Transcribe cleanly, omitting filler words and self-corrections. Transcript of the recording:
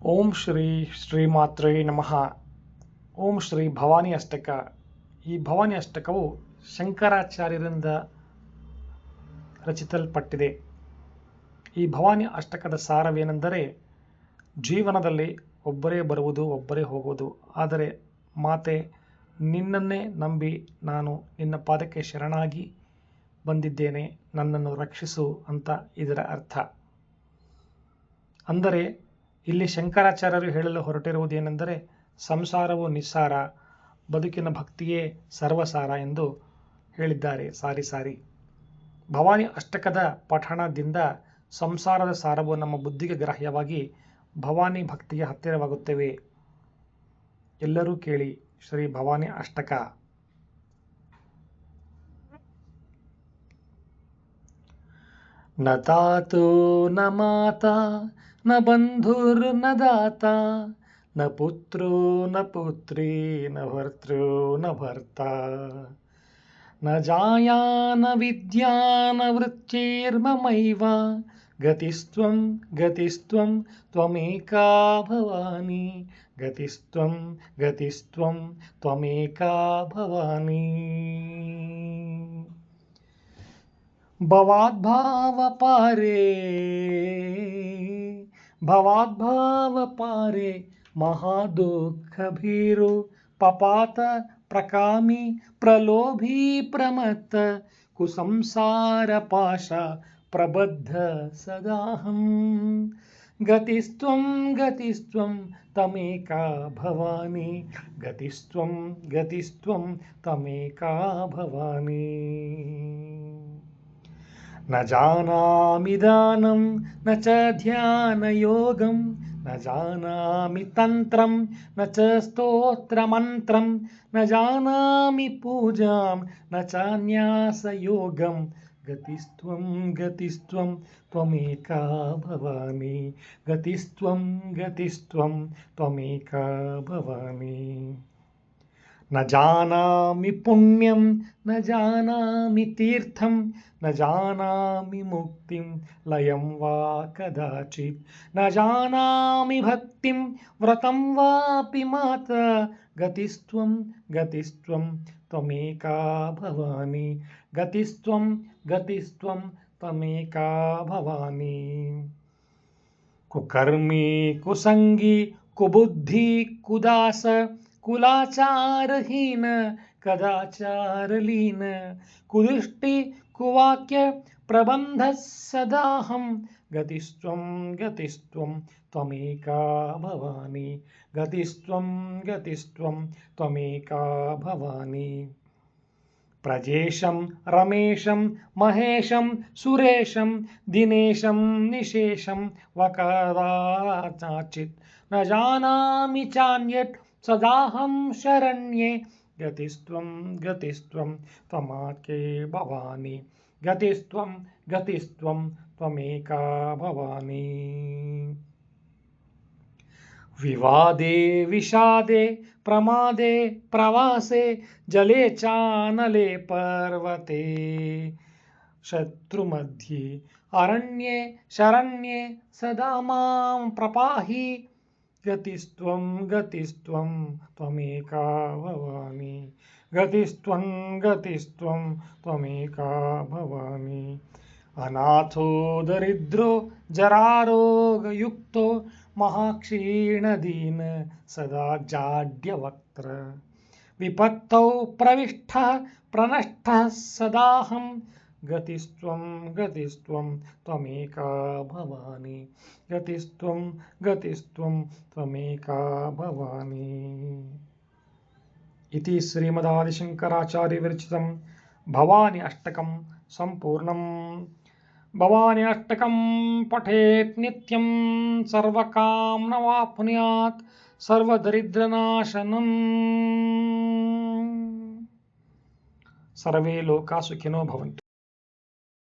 ಓಂ ಶ್ರೀ ಶ್ರೀಮಾತ್ರೇ ನಮಃ. ಓಂ ಶ್ರೀ ಭವಾನಿ ಅಷ್ಟಕ. ಈ ಭವಾನಿ ಅಷ್ಟಕವು ಶಂಕರಾಚಾರ್ಯರಿಂದ ರಚಿಸಲ್ಪಟ್ಟಿದೆ. ಈ ಭವಾನಿ ಅಷ್ಟಕದ ಸಾರವೇನೆಂದರೆ, ಜೀವನದಲ್ಲಿ ಒಬ್ಬರೇ ಬರುವುದು, ಒಬ್ಬರೇ ಹೋಗುವುದು. ಆದರೆ ಮಾತೆ, ನಿನ್ನನ್ನೇ ನಂಬಿ ನಾನು ನಿನ್ನ ಪಾದಕ್ಕೆ ಶರಣಾಗಿ ಬಂದಿದ್ದೇನೆ, ನನ್ನನ್ನು ರಕ್ಷಿಸು ಅಂತ ಇದರ ಅರ್ಥ. ಅಂದರೆ ಇಲ್ಲಿ ಶಂಕರಾಚಾರ್ಯರು ಹೇಳಲು ಹೊರಟಿರುವುದೇನೆಂದರೆ, ಸಂಸಾರವು ನಿಸ್ಸಾರ, ಬದುಕಿನ ಭಕ್ತಿಯೇ ಸರ್ವಸಾರ ಎಂದು ಹೇಳಿದ್ದಾರೆ ಸಾರಿ ಸಾರಿ. ಭವಾನಿ ಅಷ್ಟಕದ ಪಠಣದಿಂದ ಸಂಸಾರದ ಸಾರವು ನಮ್ಮ ಬುದ್ಧಿಗೆ ಗ್ರಾಹ್ಯವಾಗಿ ಭವಾನಿ ಭಕ್ತಿಗೆ ಹತ್ತಿರವಾಗುತ್ತೇವೆ. ಎಲ್ಲರೂ ಕೇಳಿ ಶ್ರೀ ಭವಾನಿ ಅಷ್ಟಕ. ನ ತಾತೋ ನ ಮಾತಾ ನ ಬಂಧುರ್ನ ದಾತಾ ನ ಪುತ್ರೋ ನ ಪುತ್ರಿ ನ ಭರ್ತೃ ನ ಭರ್ತಾ ನ ಜಾಯಾ ನ ವಿದ್ಯಾ ನ ವೃತ್ತಿರ್ಮಮೈವ ಗತಿಸ್ತ್ವಂ ಗತಿಸ್ತ್ವಂ ತ್ವಮೇಕಾ ಭವಾನಿ ಗತಿಸ್ತ್ವಂ ಗತಿಸ್ತ್ವಂ ತ್ವಮೇಕಾ ಭವಾನಿ. ಭವಾದ್ಭಾವ ಪಾರೆ ಮಹಾದುಃಖ ಭೀರು ಪಪಾತ ಪ್ರಕಾಮಿ ಪ್ರಲೋಭಿ ಪ್ರಮತ್ತ ಕುಸಂಸಾರ ಪಾಶ ಪ್ರಬದ್ಧ ಸದಾಹಂ ಗತಿಸ್ತ್ವಂ ಗತಿಸ್ತ್ವಂ ತಮೇಕಾ ಭವಾನಿ ಗತಿಸ್ತ್ವಂ ಗತಿಸ್ತ್ವಂ ತಮೇಕಾ ಭವಾನಿ. ನ ಜಾನಾಮಿ ದಾನಂ ನ ಚ ಧ್ಯಾನಯೋಗಂ ನ ಜಾನಾಮಿ ತಂತ್ರಂ ನ ಚ ಸ್ತೋತ್ರಮಂತ್ರಂ ನ ಜಾನಾಮಿ ಪೂಜಾಂ ನ ಚಾನ್ಯಾಸಯೋಗಂ ಗತಿಸ್ತ್ವಂ ಗತಿಸ್ತ್ವಂ ತ್ವಮೇಕಾ ಭವಾನಿ ಗತಿಸ್ತ್ವಂ ಗತಿಸ್ತ್ವಂ ತ್ವಮೇಕಾ ಭವಾನಿ. ನ ಜಾನಾಮಿ ಪುಣ್ಯಂ ನ ಜಾನಾಮಿ ತೀರ್ಥಂ ನ ಜಾನಾಮಿ ಮುಕ್ತಿಂ ಲಯಂ ವಾ ಕದಾಚಿತ್ ನ ಜಾನಾಮಿ ಭಕ್ತಿಂ ವ್ರತಂ ವಾಪಿ ಮಾತಾ ಗತಿಸ್ತ್ವಂ ಗತಿಸ್ತ್ವಂ ತ್ವಮೇಕಾ ಭವಾನಿ ಗತಿಸ್ತ್ವಂ ಗತಿಸ್ತ್ವಂ ತ್ವಮೇಕಾ ಭವಾನಿ. ಕುಕರ್ಮಿ ಕುಸಂಗಿ ಕುಬುದ್ಧಿ ಕುದಾಸ ಕುಲಾಚಾರಹೀನ ಕದಾಚಾರಲೀನ ಕುದೃಷ್ಟಿ ಕುವಾಕ್ಯ ಪ್ರಬಂಧ ಸದಾಹಂ ಗತಿಸ್ತ್ವಂ ಗತಿಸ್ತ್ವಂ ತ್ವಮೇಕಾ ಭವಾನಿ ಗತಿಸ್ತ್ವಂ ಗತಿಸ್ತ್ವಂ ತ್ವಮೇಕಾ ಭವಾನಿ. ಪ್ರಜೇಶಂ ರಮೇಶಂ ಮಹೇಶಂ ಸುರೇಶಂ ದಿನೇಶಂ ನಿಶೇಷಂ ವಕರಾಚಿತ್ ನ ಜಾನಾಮಿ ಚಾನ್ಯತ್ ಸದಾಹಂ ಶರಣ್ಯೇ ಗತಿಸ್ತ್ವಂ ಗತಿಸ್ತ್ವಂ ತ್ವಮಾಕೆ ಭವಾನಿ ಗತಿಸ್ತ್ವಂ ಗತಿಸ್ತ್ವಂ ತ್ವಮೇಕಾ ಭವಾನಿ. ವಿವಾದೇ ವಿಷಾದೆ ಪ್ರಮಾದೆ ಪ್ರವಾಸೆ ಜಲೆ ಚಾನಲೆ ಪರ್ವತೆ ಶತ್ರುಮಧ್ಯೆ ಅರಣ್ಯೆ ಶರಣ್ಯೆ ಸದಾ ಮಾಂ ಪ್ರಪಾಹಿ ಗತಿಸ್ತ್ವಂ ಗತಿಸ್ತ್ವಂ ತ್ವಮೇಕಾ ಭವಾನಿ ಗತಿಸ್ತ್ವಂ ಗತಿಸ್ತ್ವಂ ತ್ವಮೇಕಾ ಭವಾನಿ. ಅನಾಥೋ ದರಿದ್ರೋ ಜರಾರೋಗಯುಕ್ತೋ ಮಹಾಕ್ಷೀಣದೀನ ಸದಾ ಜಾಡ್ಯವಕ್ತ್ರ ವಿಪತ್ತೌ ಪ್ರವಿಷ್ಟಃ ಪ್ರಣಷ್ಟಃ ಸದಾಹಂ ಗತಿಸ್ತ್ವಂ ಗತಿಸ್ತ್ವಂ ತ್ವಮೇಕಾ ಭವಾನಿ ಗತಿಸ್ತ್ವಂ ಗತಿಸ್ತ್ವಂ ತ್ವಮೇಕಾ ಭವಾನಿ. ಇತಿ ಶ್ರೀಮದಾದಿಶಂಕರಾಚಾರ್ಯವಿರಚಿತಂ ಭವಾನಿ ಅಷ್ಟಕಂ ಸಂಪೂರ್ಣಂ. ಭವಾನಿ ಅಷ್ಟಕಂ ಪಠೇತ್ ನಿತ್ಯಂ ಸರ್ವಕಾಮನವಾಪ್ನುಯಾತ್ ಸರ್ವದರಿದ್ರನಾಶನಂ. ಸರ್ವೇ ಲೋಕಾ ಸುಖಿನೋ ಭವಂತು.